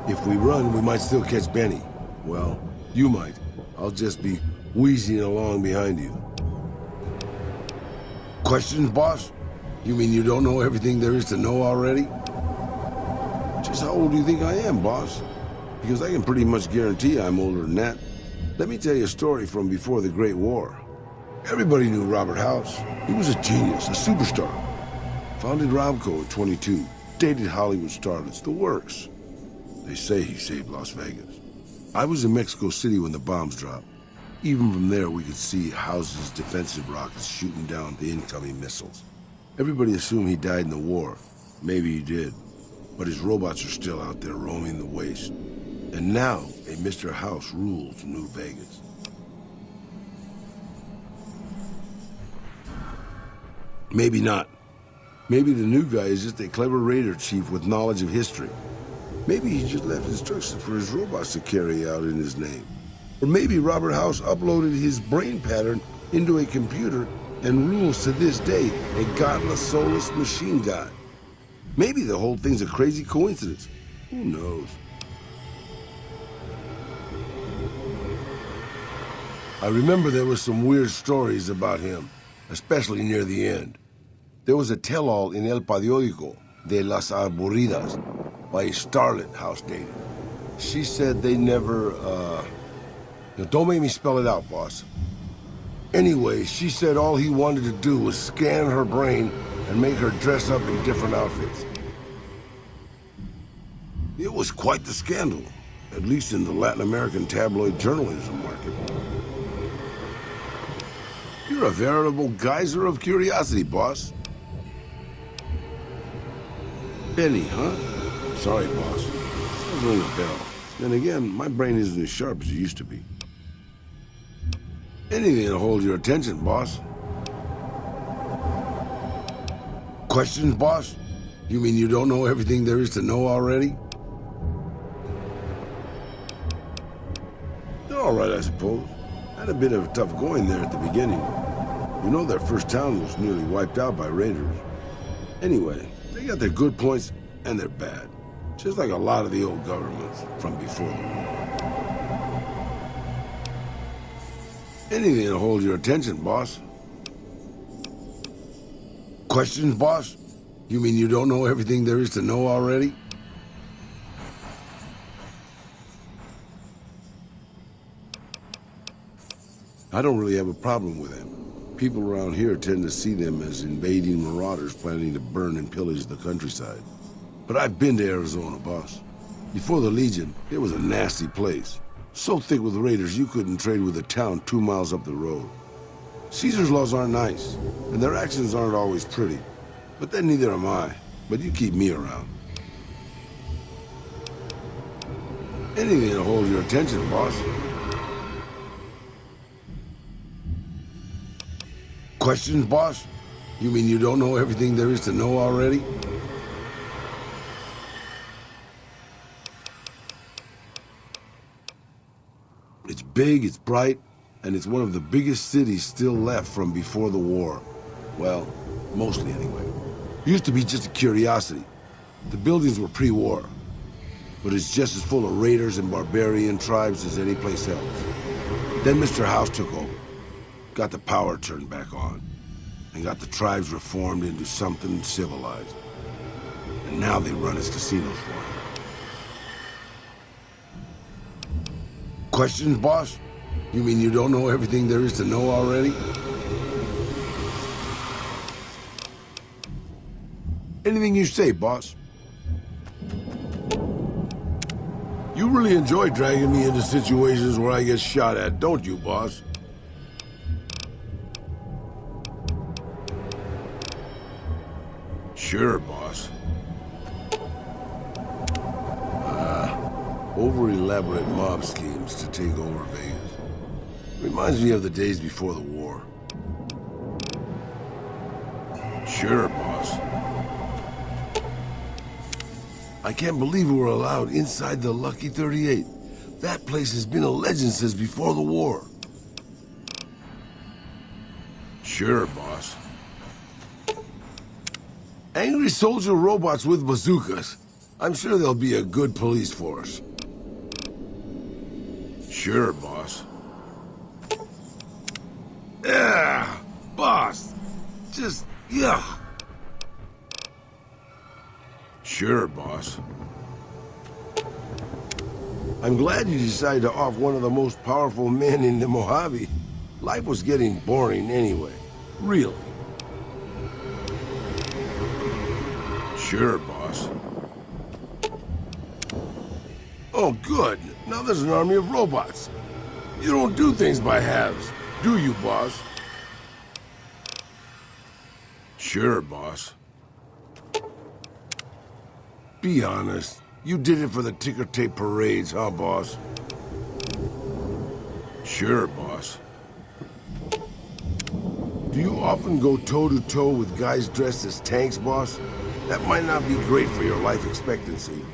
If we run, we might still catch Benny. Well, you might. I'll just be wheezing along behind you. Questions, boss? You mean you don't know everything there is to know already? Just how old do you think I am, boss? Because I can pretty much guarantee I'm older than that. Let me tell you a story from before the Great War. Everybody knew Robert House. He was a genius, a superstar. Founded Ramco at 22, dated Hollywood starlets, the works. They say he saved Las Vegas. I was in Mexico City when the bombs dropped. Even from there, we could see House's defensive rockets shooting down the incoming missiles. Everybody assumed he died in the war. Maybe he did. But his robots are still out there roaming the waste. And now, a Mr. House rules New Vegas. Maybe not. Maybe the new guy is just a clever raider chief with knowledge of history. Maybe he just left instructions for his robots to carry out in his name. Or maybe Robert House uploaded his brain pattern into a computer and rules to this day a godless, soulless machine god. Maybe the whole thing's a crazy coincidence. Who knows? I remember there were some weird stories about him, especially near the end. There was a tell-all in El Periódico de las Aburridas by a starlet House dated. She said they never, don't make me spell it out, boss. Anyway, she said all he wanted to do was scan her brain and make her dress up in different outfits. It was quite the scandal, at least in the Latin American tabloid journalism market. You're a veritable geyser of curiosity, boss. Benny, huh? Sorry, boss. Doesn't ring a bell. Then again, my brain isn't as sharp as it used to be. Anything to hold your attention, boss. Questions, boss? You mean you don't know everything there is to know already? They're all right, I suppose. Had a bit of a tough going there at the beginning. You know their first town was nearly wiped out by raiders. Anyway, they got their good points and their bad. Just like a lot of the old governments from before the war. Anything to hold your attention, boss. Questions, boss? You mean you don't know everything there is to know already? I don't really have a problem with them. People around here tend to see them as invading marauders planning to burn and pillage the countryside. But I've been to Arizona, boss. Before the Legion, it was a nasty place. So thick with raiders you couldn't trade with a town 2 miles up the road. Caesar's laws aren't nice, and their actions aren't always pretty. But then neither am I. But you keep me around. Anything to hold your attention, boss. Questions, boss? You mean you don't know everything there is to know already? It's big, it's bright, and it's one of the biggest cities still left from before the war. Well, mostly anyway. It used to be just a curiosity. The buildings were pre-war, but it's just as full of raiders and barbarian tribes as any place else. Then Mr. House took over. Got the power turned back on, and got the tribes reformed into something civilized. And now they run his casinos for him. Questions, boss? You mean you don't know everything there is to know already? Anything you say, boss. You really enjoy dragging me into situations where I get shot at, don't you, boss? Sure, boss. Over-elaborate mob schemes to take over Vegas. Reminds me of the days before the war. Sure, boss. I can't believe we were allowed inside the Lucky 38. That place has been a legend since before the war. Sure, boss. Angry soldier robots with bazookas. I'm sure there'll be a good police force. Sure, boss. Yeah, boss. Yeah. Sure, boss. I'm glad you decided to off one of the most powerful men in the Mojave. Life was getting boring anyway. Really. Sure, boss. Oh, good. Now there's an army of robots. You don't do things by halves, do you, boss? Sure, boss. Be honest. You did it for the ticker tape parades, huh, boss? Sure, boss. Do you often go toe-to-toe with guys dressed as tanks, boss? That might not be great for your life expectancy.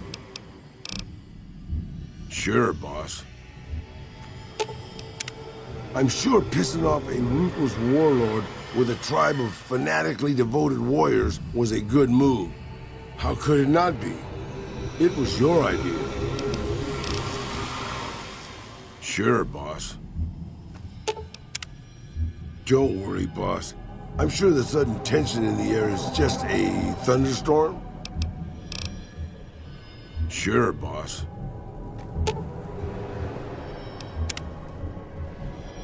Sure, boss. I'm sure pissing off a ruthless warlord with a tribe of fanatically devoted warriors was a good move. How could it not be? It was your idea. Sure, boss. Don't worry, boss. I'm sure the sudden tension in the air is just a thunderstorm. Sure, boss.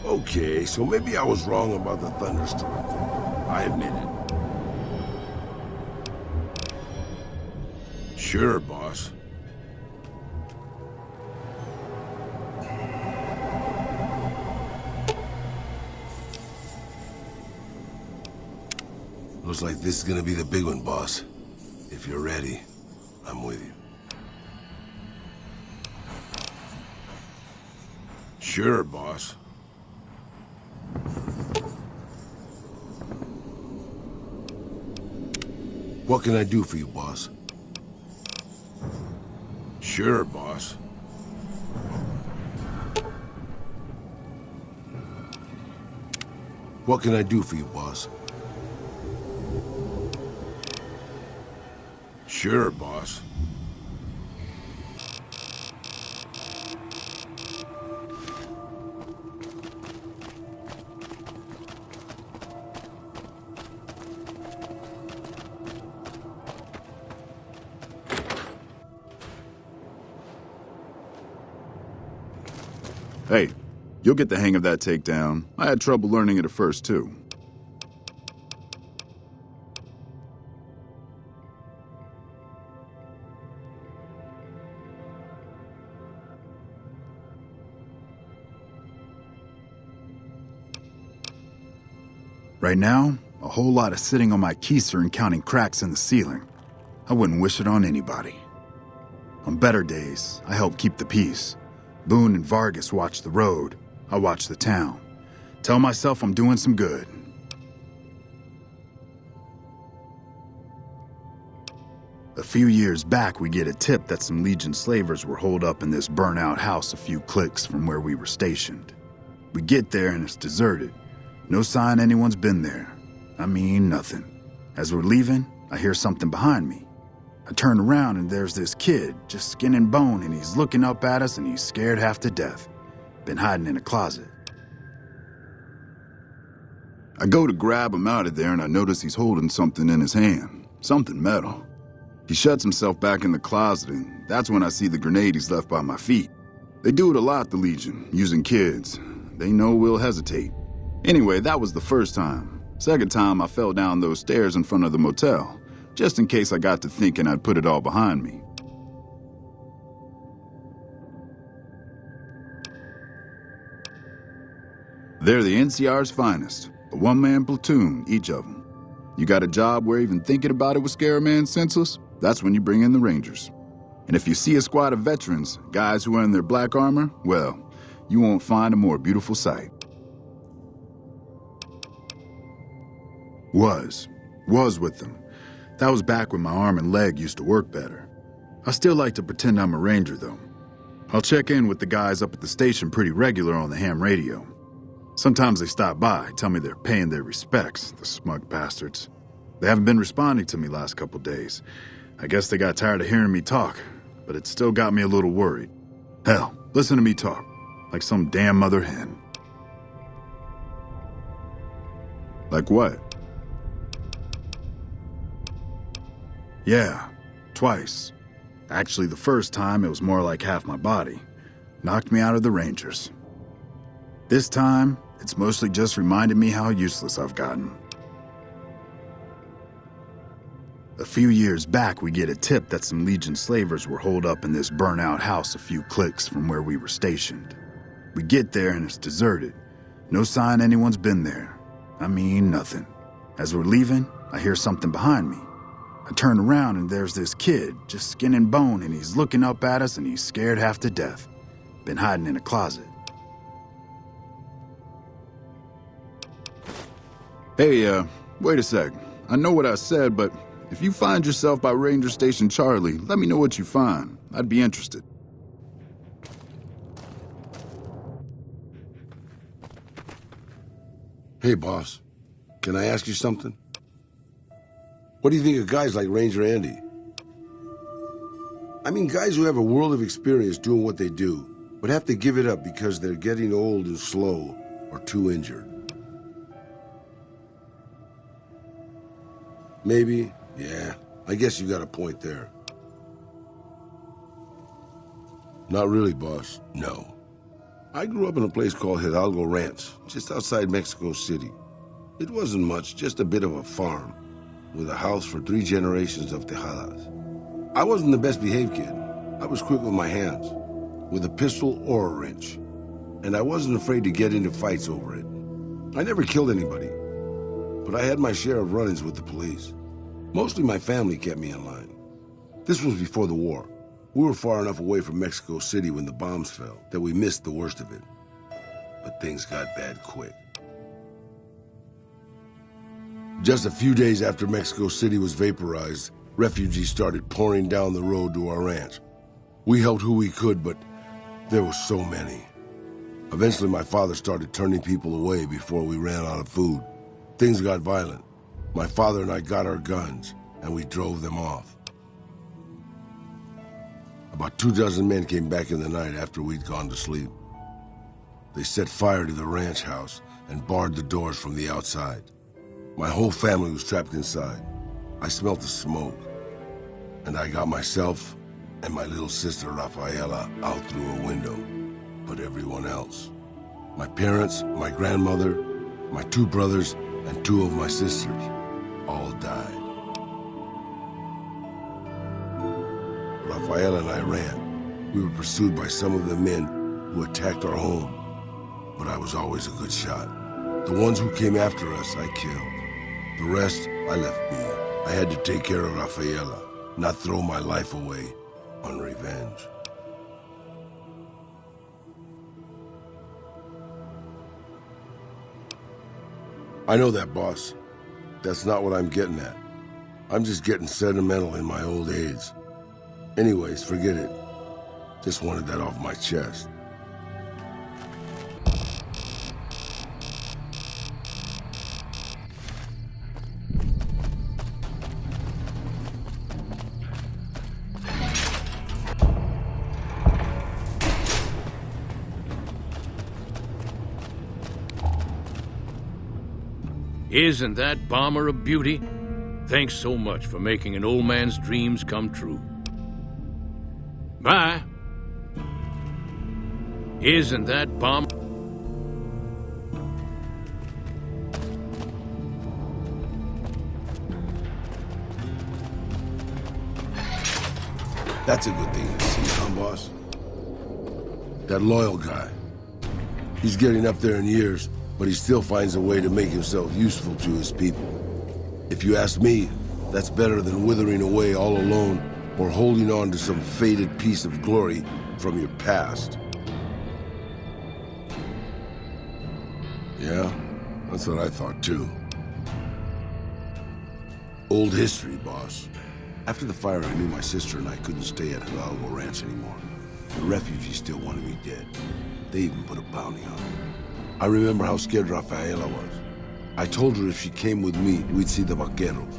Okay, so maybe I was wrong about the thunderstorm. I admit it. Sure, boss. Looks like this is gonna be the big one, boss. If you're ready, I'm with you. Sure, boss. What can I do for you, boss? Sure, boss. What can I do for you, boss? Sure, boss. Hey, you'll get the hang of that takedown. I had trouble learning it at first, too. Right now, a whole lot of sitting on my keister and counting cracks in the ceiling. I wouldn't wish it on anybody. On better days, I help keep the peace. Boone and Vargas watch the road. I watch the town. Tell myself I'm doing some good. A few years back, we get a tip that some Legion slavers were holed up in this burnt-out house a few clicks from where we were stationed. We get there and it's deserted. No sign anyone's been there. I mean, nothing. As we're leaving, I hear something behind me. I turn around and there's this kid, just skin and bone, and he's looking up at us and he's scared half to death. Been hiding in a closet. I go to grab him out of there and I notice he's holding something in his hand. Something metal. He shuts himself back in the closet and that's when I see the grenade he's left by my feet. They do it a lot, the Legion, using kids. They know we'll hesitate. Anyway, that was the first time. Second time, I fell down those stairs in front of the motel. Just in case I got to thinking I'd put it all behind me. They're the NCR's finest, a one-man platoon, each of them. You got a job where even thinking about it would scare a man senseless? That's when you bring in the Rangers. And if you see a squad of veterans, guys who are in their black armor, well, you won't find a more beautiful sight. Was with them. That was back when my arm and leg used to work better. I still like to pretend I'm a ranger, though. I'll check in with the guys up at the station pretty regular on the ham radio. Sometimes they stop by, tell me they're paying their respects, the smug bastards. They haven't been responding to me last couple days. I guess they got tired of hearing me talk, but it still got me a little worried. Hell, listen to me talk, like some damn mother hen. Like what? Yeah, twice. Actually, the first time it was more like half my body. Knocked me out of the Rangers. This time, it's mostly just reminded me how useless I've gotten. A few years back, we get a tip that some Legion slavers were holed up in this burnt-out house a few clicks from where we were stationed. We get there and it's deserted. No sign anyone's been there. I mean, nothing. As we're leaving, I hear something behind me. I turn around and there's this kid, just skin and bone, and he's looking up at us and he's scared half to death. Been hiding in a closet. Hey, wait a sec. I know what I said, but if you find yourself by Ranger Station Charlie, let me know what you find. I'd be interested. Hey, boss. Can I ask you something? What do you think of guys like Ranger Andy? I mean, guys who have a world of experience doing what they do, but have to give it up because they're getting old and slow or too injured. Maybe, yeah. I guess you got a point there. Not really, boss. No. I grew up in a place called Hidalgo Ranch, just outside Mexico City. It wasn't much, just a bit of a farm, with a house for 3 generations of Tejadas. I wasn't the best behaved kid. I was quick with my hands, with a pistol or a wrench. And I wasn't afraid to get into fights over it. I never killed anybody, but I had my share of run-ins with the police. Mostly my family kept me in line. This was before the war. We were far enough away from Mexico City when the bombs fell that we missed the worst of it. But things got bad quick. Just a few days after Mexico City was vaporized, refugees started pouring down the road to our ranch. We helped who we could, but there were so many. Eventually, my father started turning people away before we ran out of food. Things got violent. My father and I got our guns, and we drove them off. About 24 men came back in the night after we'd gone to sleep. They set fire to the ranch house and barred the doors from the outside. My whole family was trapped inside. I smelled the smoke, and I got myself and my little sister Rafaela out through a window, but everyone else. My parents, my grandmother, my 2 brothers, and 2 of my sisters all died. Rafaela and I ran. We were pursued by some of the men who attacked our home, but I was always a good shot. The ones who came after us, I killed. The rest, I left be. I had to take care of Rafaela, not throw my life away on revenge. I know that, boss. That's not what I'm getting at. I'm just getting sentimental in my old age. Anyways, forget it. Just wanted that off my chest. Isn't that bomber a beauty? Thanks so much for making an old man's dreams come true. Bye. Isn't that bomber? That's a good thing to see, huh, boss? That loyal guy. He's getting up there in years, but he still finds a way to make himself useful to his people. If you ask me, that's better than withering away all alone or holding on to some faded piece of glory from your past. Yeah, that's what I thought too. Old history, boss. After the fire, I knew my sister and I couldn't stay at Hidalgo Ranch anymore. The refugees still wanted me dead. They even put a bounty on me. I remember how scared Rafaela was. I told her if she came with me, we'd see the vaqueros.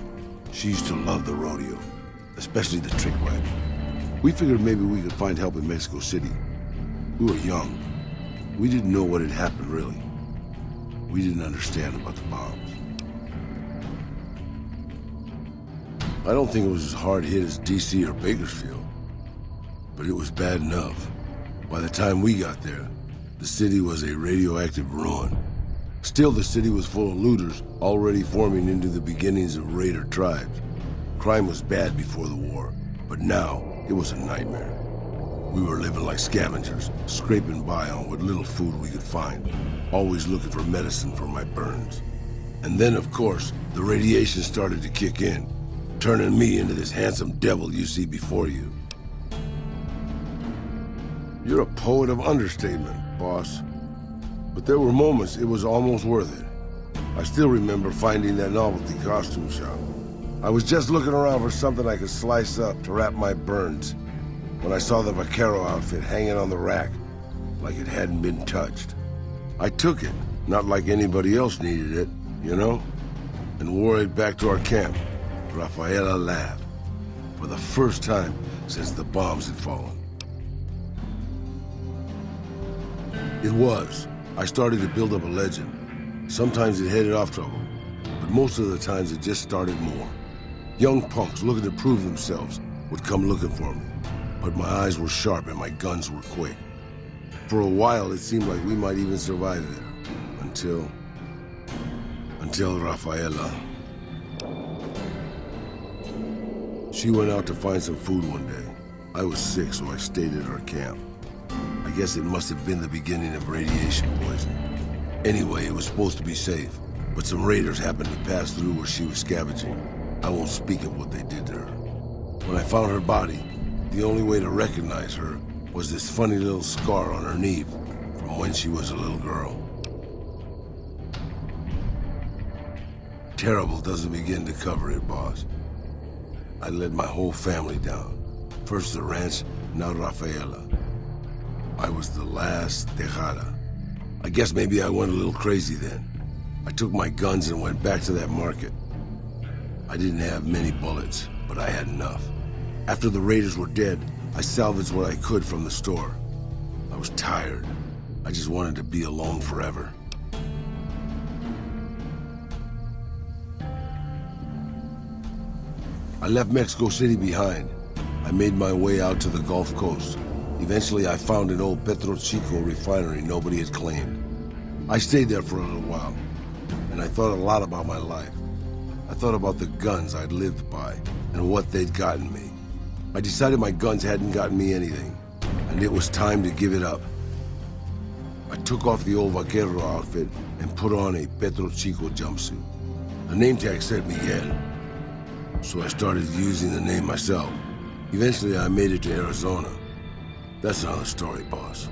She used to love the rodeo. especially the trick wagon. We figured maybe we could find help in Mexico City. We were young. We didn't know what had happened, really. We didn't understand about the bombs. I don't think it was as hard hit as DC or Bakersfield, but it was bad enough. By the time we got there, the city was a radioactive ruin. Still, the city was full of looters, already forming into the beginnings of raider tribes. Crime was bad before the war, but now it was a nightmare. We were living like scavengers, scraping by on what little food we could find, always looking for medicine for my burns. And then, of course, the radiation started to kick in, turning me into this handsome devil you see before you. You're a poet of understatement, boss. But there were moments it was almost worth it. I still remember finding that novelty costume shop. I was just looking around for something I could slice up to wrap my burns when I saw the vaquero outfit hanging on the rack like it hadn't been touched. I took it, not like anybody else needed it, you know, and wore it back to our camp. Rafaela laughed, for the first time since the bombs had fallen. It was. I started to build up a legend. Sometimes it headed off trouble, but most of the times it just started more. Young punks looking to prove themselves would come looking for me, but my eyes were sharp and my guns were quick. For a while, it seemed like we might even survive there, until Rafaela. She went out to find some food one day. I was sick, so I stayed at our camp. I guess it must have been the beginning of radiation poisoning. Anyway, it was supposed to be safe, but some raiders happened to pass through where she was scavenging. I won't speak of what they did to her. When I found her body, the only way to recognize her was this funny little scar on her knee from when she was a little girl. Terrible doesn't begin to cover it, boss. I led my whole family down. First the ranch, now Rafaela. I was the last Tejada. I guess maybe I went a little crazy then. I took my guns and went back to that market. I didn't have many bullets, but I had enough. After the raiders were dead, I salvaged what I could from the store. I was tired. I just wanted to be alone forever. I left Mexico City behind. I made my way out to the Gulf Coast. Eventually, I found an old Petro Chico refinery nobody had claimed. I stayed there for a little while, and I thought a lot about my life. I thought about the guns I'd lived by, and what they'd gotten me. I decided my guns hadn't gotten me anything, and it was time to give it up. I took off the old vaquero outfit and put on a Petro Chico jumpsuit. The name tag said Miguel, so I started using the name myself. Eventually, I made it to Arizona. That's another story, boss.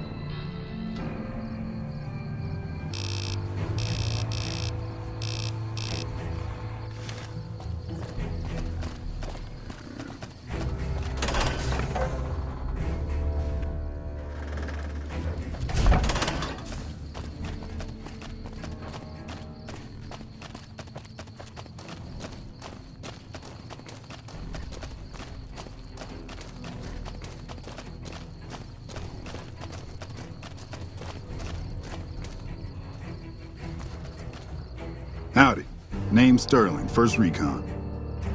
Howdy. Name's Sterling, First Recon.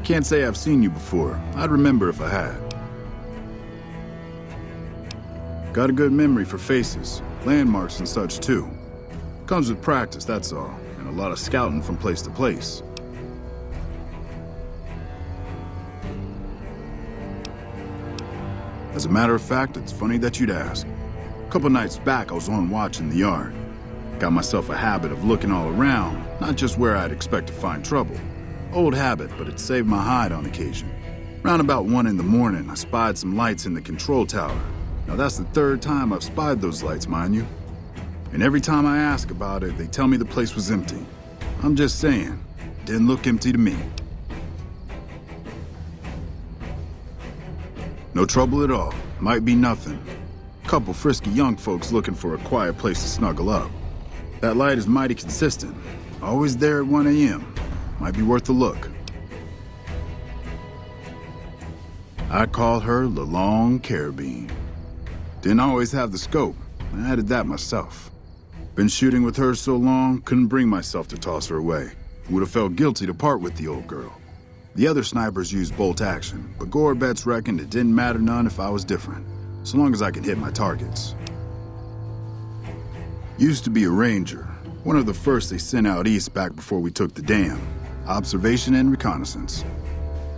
Can't say I've seen you before. I'd remember if I had. Got a good memory for faces, landmarks and such too. Comes with practice, that's all, and a lot of scouting from place to place. As a matter of fact, it's funny that you'd ask. A couple nights back, I was on watch in the yard. Got myself a habit of looking all around, not just where I'd expect to find trouble. Old habit, but it saved my hide on occasion. Round about 1 in the morning, I spied some lights in the control tower. Now that's the 3rd time I've spied those lights, mind you. And every time I ask about it, they tell me the place was empty. I'm just saying, it didn't look empty to me. No trouble at all. Might be nothing. Couple frisky young folks looking for a quiet place to snuggle up. That light is mighty consistent. Always there at 1 a.m. Might be worth a look. I called her the Long Carabine. Didn't always have the scope. I added that myself. Been shooting with her so long, couldn't bring myself to toss her away. Would have felt guilty to part with the old girl. The other snipers used bolt action, but Gorbets reckoned it didn't matter none if I was different, so long as I could hit my targets. Used to be a ranger, one of the first they sent out east back before we took the dam. Observation and reconnaissance.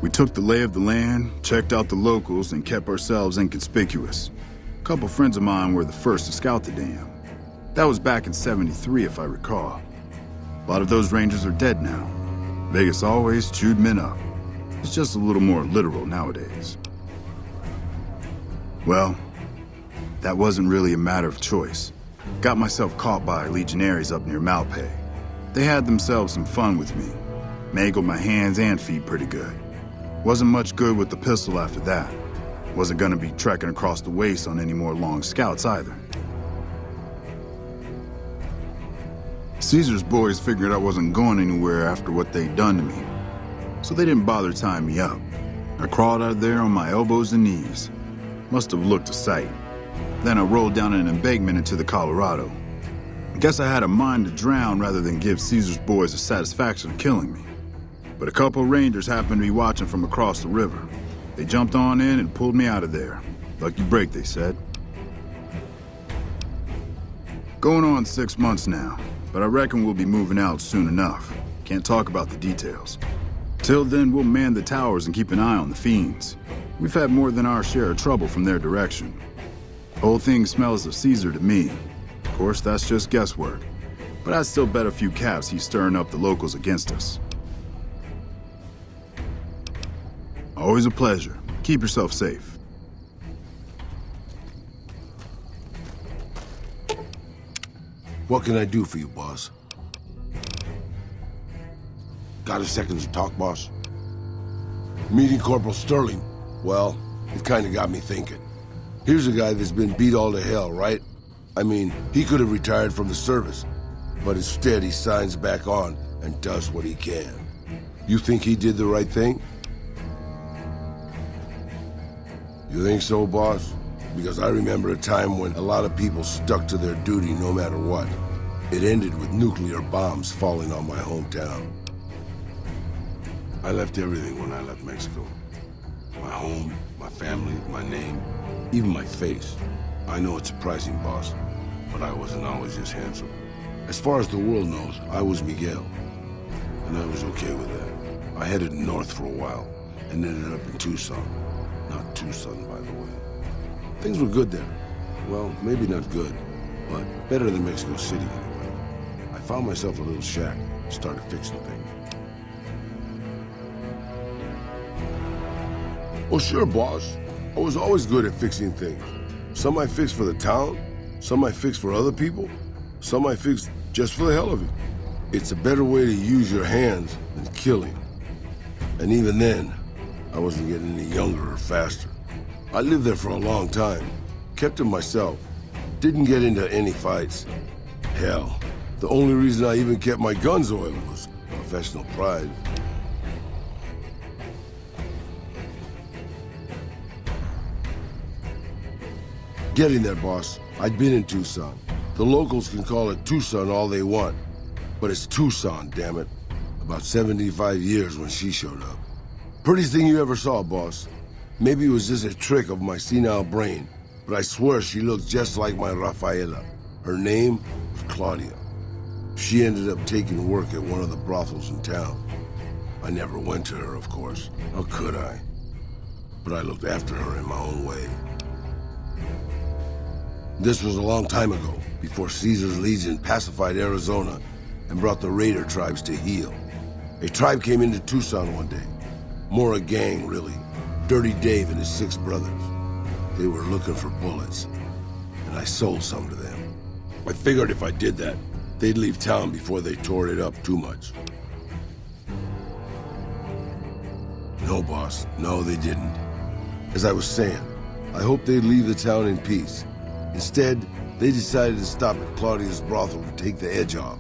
We took the lay of the land, checked out the locals, and kept ourselves inconspicuous. A couple friends of mine were the first to scout the dam. That was back in '73, if I recall. A lot of those rangers are dead now. Vegas always chewed men up. It's just a little more literal nowadays. Well, that wasn't really a matter of choice. Got myself caught by legionaries up near Malpay. They had themselves some fun with me. Mangled my hands and feet pretty good. Wasn't much good with the pistol after that. Wasn't gonna be trekking across the waste on any more long scouts either. Caesar's boys figured I wasn't going anywhere after what they'd done to me, so they didn't bother tying me up. I crawled out of there on my elbows and knees. Must have looked a sight. Then I rolled down an embankment into the Colorado. I guess I had a mind to drown rather than give Caesar's boys the satisfaction of killing me. But a couple of rangers happened to be watching from across the river. They jumped on in and pulled me out of there. Lucky break, they said. Going on 6 months now, but I reckon we'll be moving out soon enough. Can't talk about the details. Till then, we'll man the towers and keep an eye on the fiends. We've had more than our share of trouble from their direction. Whole thing smells of Caesar to me. Of course, that's just guesswork. But I'd still bet a few caps he's stirring up the locals against us. Always a pleasure. Keep yourself safe. What can I do for you, boss? Got a second to talk, boss? Meeting Corporal Sterling. Well, it kinda got me thinking. Here's a guy that's been beat all to hell, right? I mean, he could have retired from the service, but instead he signs back on and does what he can. You think he did the right thing? You think so, boss? Because I remember a time when a lot of people stuck to their duty no matter what. It ended with nuclear bombs falling on my hometown. I left everything when I left Mexico. My home, my family, my name, even my face. I know it's surprising, boss, but I wasn't always this handsome. As far as the world knows, I was Miguel, and I was okay with that. I headed north for a while and ended up in Tucson. Not Tucson, by the way. Things were good there. Well, maybe not good, but better than Mexico City anyway. I found myself a little shack, started fixing things. Oh, sure, boss. I was always good at fixing things. Some I fixed for the town, some I fixed for other people, some I fixed just for the hell of it. It's a better way to use your hands than killing. And even then, I wasn't getting any younger or faster. I lived there for a long time, kept to myself, didn't get into any fights. Hell, the only reason I even kept my guns oiled was professional pride. Getting there, boss. I'd been in Tucson. The locals can call it Tucson all they want, but it's Tucson, damn it. About 75 years when she showed up. Prettiest thing you ever saw, boss. Maybe it was just a trick of my senile brain, but I swear she looked just like my Rafaela. Her name was Claudia. She ended up taking work at one of the brothels in town. I never went to her, of course. How could I? But I looked after her in my own way. This was a long time ago, before Caesar's Legion pacified Arizona and brought the raider tribes to heel. A tribe came into Tucson one day. More a gang, really. Dirty Dave and his 6 brothers. They were looking for bullets, and I sold some to them. I figured if I did that, they'd leave town before they tore it up too much. No, boss. No, they didn't. As I was saying, I hoped they'd leave the town in peace. Instead, they decided to stop at Claudia's brothel to take the edge off.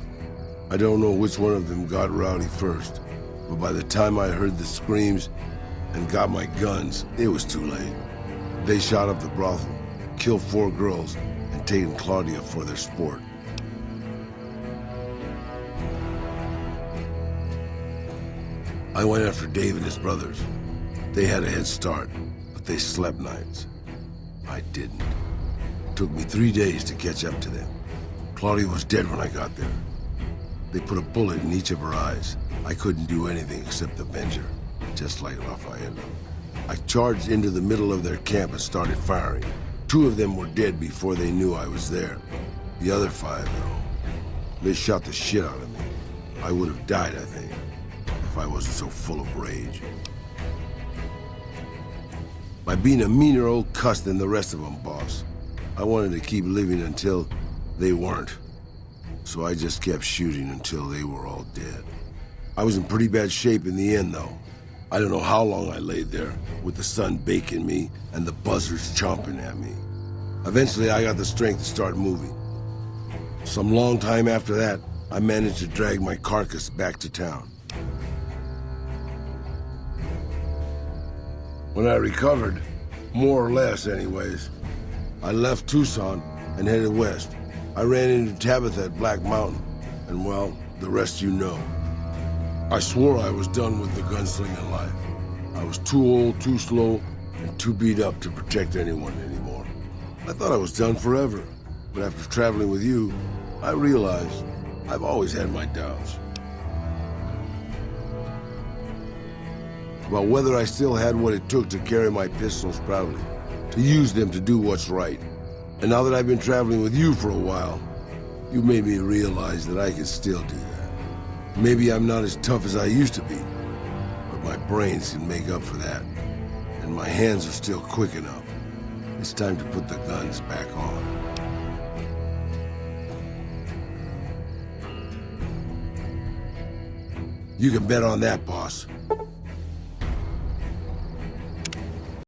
I don't know which one of them got rowdy first, but by the time I heard the screams, and got my guns, it was too late. They shot up the brothel, killed 4 girls, and taken Claudia for their sport. I went after Dave and his brothers. They had a head start, but they slept nights. I didn't. It took me 3 days to catch up to them. Claudia was dead when I got there. They put a bullet in each of her eyes. I couldn't do anything except avenge her, just like Rafael. I charged into the middle of their camp and started firing. 2 of them were dead before they knew I was there. The other 5, though, they shot the shit out of me. I would have died, I think, if I wasn't so full of rage. By being a meaner old cuss than the rest of them, boss. I wanted to keep living until they weren't. So I just kept shooting until they were all dead. I was in pretty bad shape in the end, though. I don't know how long I laid there, with the sun baking me and the buzzards chomping at me. Eventually, I got the strength to start moving. Some long time after that, I managed to drag my carcass back to town. When I recovered, more or less anyways, I left Tucson and headed west. I ran into Tabitha at Black Mountain, and well, the rest you know. I swore I was done with the gunslinging life. I was too old, too slow, and too beat up to protect anyone anymore. I thought I was done forever, but after traveling with you, I realized I've always had my doubts. About whether I still had what it took to carry my pistols proudly, to use them to do what's right. And now that I've been traveling with you for a while, you made me realize that I can still do that. Maybe I'm not as tough as I used to be, but my brains can make up for that. And my hands are still quick enough. It's time to put the guns back on. You can bet on that, boss.